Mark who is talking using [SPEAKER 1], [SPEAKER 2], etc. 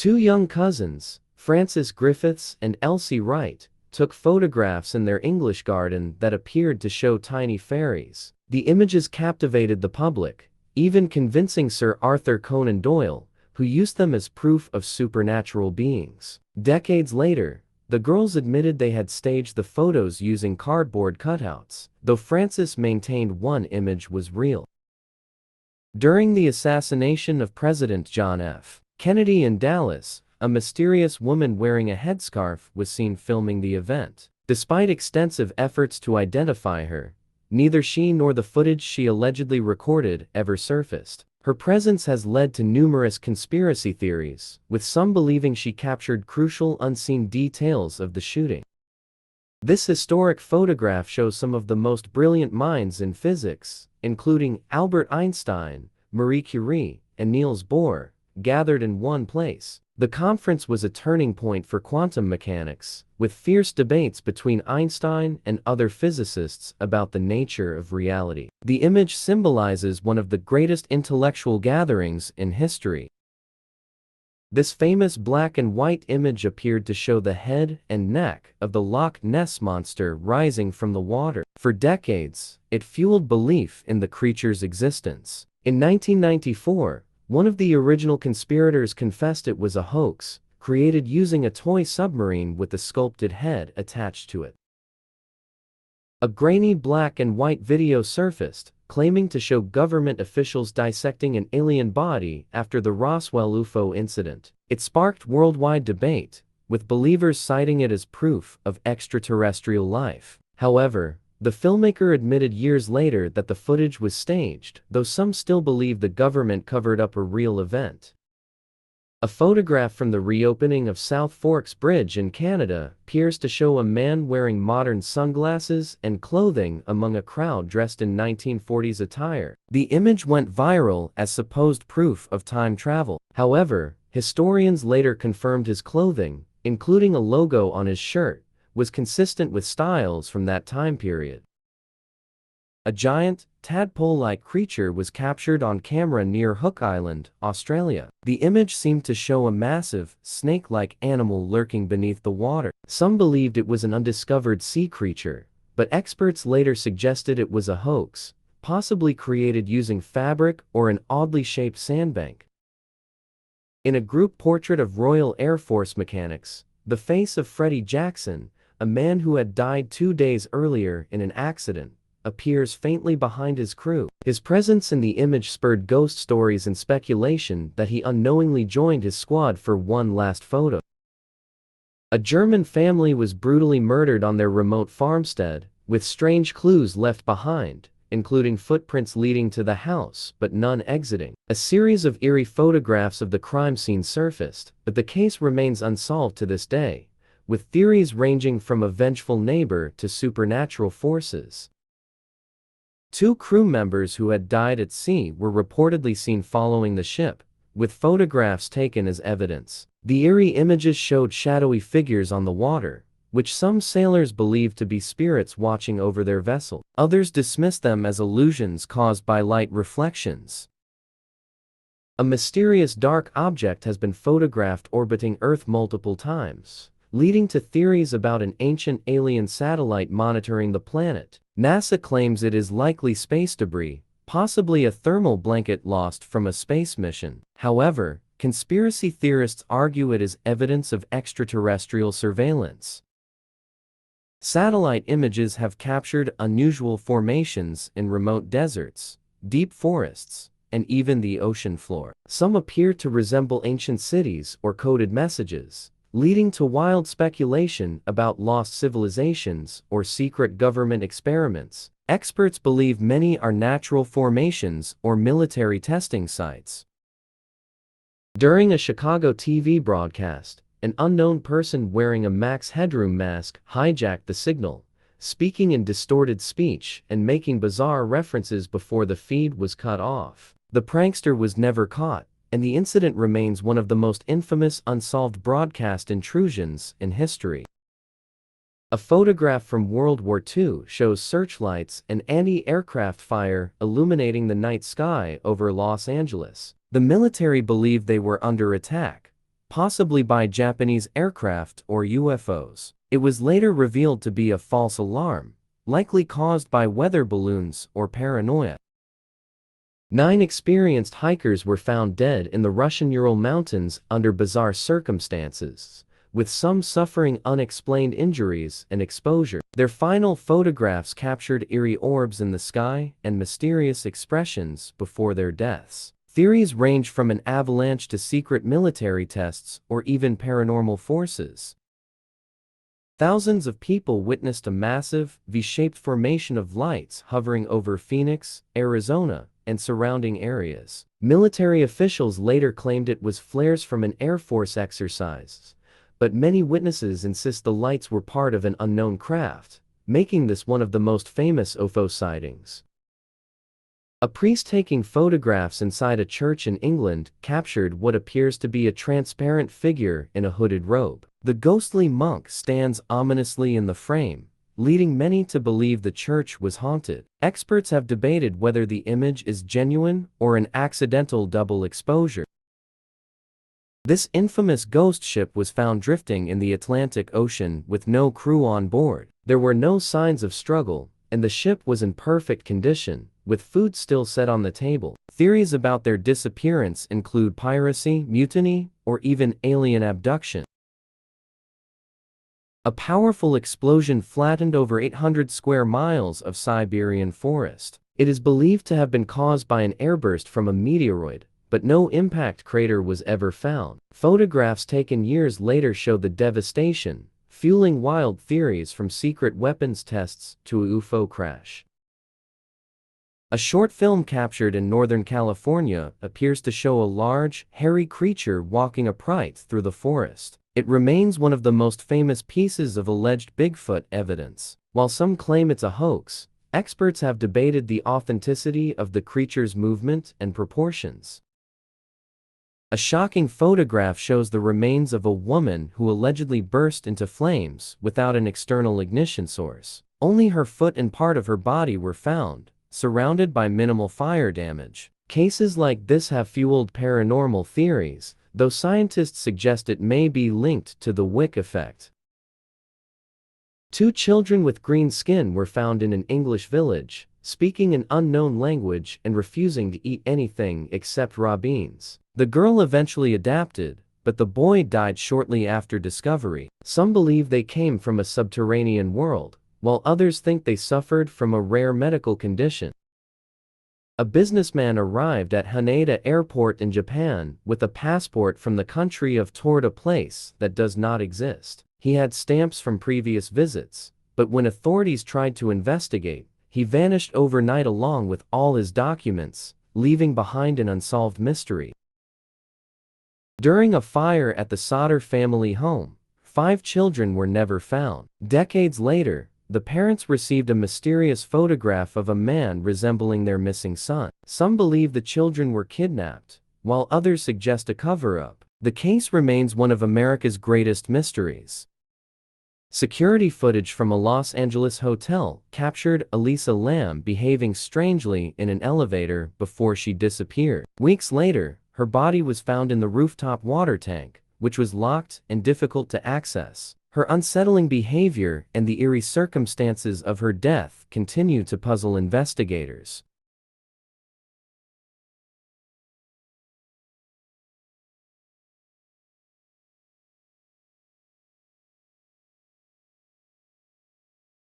[SPEAKER 1] Two young cousins, Francis Griffiths and Elsie Wright, took photographs in their English garden that appeared to show tiny fairies. The images captivated the public, even convincing Sir Arthur Conan Doyle, who used them as proof of supernatural beings. Decades later, the girls admitted they had staged the photos using cardboard cutouts, though Francis maintained one image was real. During the assassination of President John F. Kennedy in Dallas, a mysterious woman wearing a headscarf was seen filming the event. Despite extensive efforts to identify her, neither she nor the footage she allegedly recorded ever surfaced. Her presence has led to numerous conspiracy theories, with some believing she captured crucial unseen details of the shooting. This historic photograph shows some of the most brilliant minds in physics, including Albert Einstein, Marie Curie, and Niels Bohr, gathered in one place. The conference was a turning point for quantum mechanics, with fierce debates between Einstein and other physicists about the nature of reality. The image symbolizes one of the greatest intellectual gatherings in history. This famous black and white image appeared to show the head and neck of the Loch Ness monster rising from the water. For decades, it fueled belief in the creature's existence. In 1994, one of the original conspirators confessed it was a hoax, created using a toy submarine with a sculpted head attached to it. A grainy black and white video surfaced, claiming to show government officials dissecting an alien body after the Roswell UFO incident. It sparked worldwide debate, with believers citing it as proof of extraterrestrial life. However, the filmmaker admitted years later that the footage was staged, though some still believe the government covered up a real event. A photograph from the reopening of South Forks Bridge in Canada appears to show a man wearing modern sunglasses and clothing among a crowd dressed in 1940s attire. The image went viral as supposed proof of time travel. However, historians later confirmed his clothing, including a logo on his shirt, was consistent with styles from that time period. A giant, tadpole-like creature was captured on camera near Hook Island, Australia. The image seemed to show a massive, snake-like animal lurking beneath the water. Some believed it was an undiscovered sea creature, but experts later suggested it was a hoax, possibly created using fabric or an oddly shaped sandbank. In a group portrait of Royal Air Force mechanics, the face of Freddie Jackson, a man who had died 2 days earlier in an accident, appears faintly behind his crew. His presence in the image spurred ghost stories and speculation that he unknowingly joined his squad for one last photo. A German family was brutally murdered on their remote farmstead, with strange clues left behind, including footprints leading to the house but none exiting. A series of eerie photographs of the crime scene surfaced, but the case remains unsolved to this day, with theories ranging from a vengeful neighbor to supernatural forces. 2 crew members who had died at sea were reportedly seen following the ship, with photographs taken as evidence. The eerie images showed shadowy figures on the water, which some sailors believed to be spirits watching over their vessel. Others dismissed them as illusions caused by light reflections. A mysterious dark object has been photographed orbiting Earth multiple times, leading to theories about an ancient alien satellite monitoring the planet. NASA claims it is likely space debris, possibly a thermal blanket lost from a space mission. However, conspiracy theorists argue it is evidence of extraterrestrial surveillance. Satellite images have captured unusual formations in remote deserts, deep forests, and even the ocean floor. Some appear to resemble ancient cities or coded messages, leading to wild speculation about lost civilizations or secret government experiments. Experts believe many are natural formations or military testing sites. During a Chicago TV broadcast, an unknown person wearing a Max Headroom mask hijacked the signal, speaking in distorted speech and making bizarre references before the feed was cut off. The prankster was never caught, and the incident remains one of the most infamous unsolved broadcast intrusions in history. A photograph from World War II shows searchlights and anti-aircraft fire illuminating the night sky over Los Angeles. The military believed they were under attack, possibly by Japanese aircraft or UFOs. It was later revealed to be a false alarm, likely caused by weather balloons or paranoia. 9 experienced hikers were found dead in the Russian Ural Mountains under bizarre circumstances, with some suffering unexplained injuries and exposure. Their final photographs captured eerie orbs in the sky and mysterious expressions before their deaths. Theories range from an avalanche to secret military tests or even paranormal forces. Thousands of people witnessed a massive, V-shaped formation of lights hovering over Phoenix, Arizona, and surrounding areas. Military officials later claimed it was flares from an Air Force exercise, but many witnesses insist the lights were part of an unknown craft, making this one of the most famous UFO sightings. A priest taking photographs inside a church in England captured what appears to be a transparent figure in a hooded robe. The ghostly monk stands ominously in the frame, leading many to believe the church was haunted. Experts have debated whether the image is genuine or an accidental double exposure. This infamous ghost ship was found drifting in the Atlantic Ocean with no crew on board. There were no signs of struggle, and the ship was in perfect condition, with food still set on the table. Theories about their disappearance include piracy, mutiny, or even alien abduction. A powerful explosion flattened over 800 square miles of Siberian forest. It is believed to have been caused by an airburst from a meteoroid, but no impact crater was ever found. Photographs taken years later show the devastation, fueling wild theories from secret weapons tests to a UFO crash. A short film captured in Northern California appears to show a large, hairy creature walking upright through the forest. It remains one of the most famous pieces of alleged Bigfoot evidence. While some claim it's a hoax, experts have debated the authenticity of the creature's movement and proportions. A shocking photograph shows the remains of a woman who allegedly burst into flames without an external ignition source. Only her foot and part of her body were found, surrounded by minimal fire damage. Cases like this have fueled paranormal theories, though scientists suggest it may be linked to the wick effect. 2 children with green skin were found in an English village, speaking an unknown language and refusing to eat anything except raw beans. The girl eventually adapted, but the boy died shortly after discovery. Some believe they came from a subterranean world, while others think they suffered from a rare medical condition. A businessman arrived at Haneda Airport in Japan with a passport from the country of toward a place that does not exist. He had stamps from previous visits, but when authorities tried to investigate, he vanished overnight along with all his documents, leaving behind an unsolved mystery. During a fire at the Sauter family home, 5 children were never found. Decades later, the parents received a mysterious photograph of a man resembling their missing son. Some believe the children were kidnapped, while others suggest a cover-up. The case remains one of America's greatest mysteries. Security footage from a Los Angeles hotel captured Elisa Lam behaving strangely in an elevator before she disappeared. Weeks later, her body was found in the rooftop water tank, which was locked and difficult to access. Her unsettling behavior and the eerie circumstances of her death continue to puzzle investigators.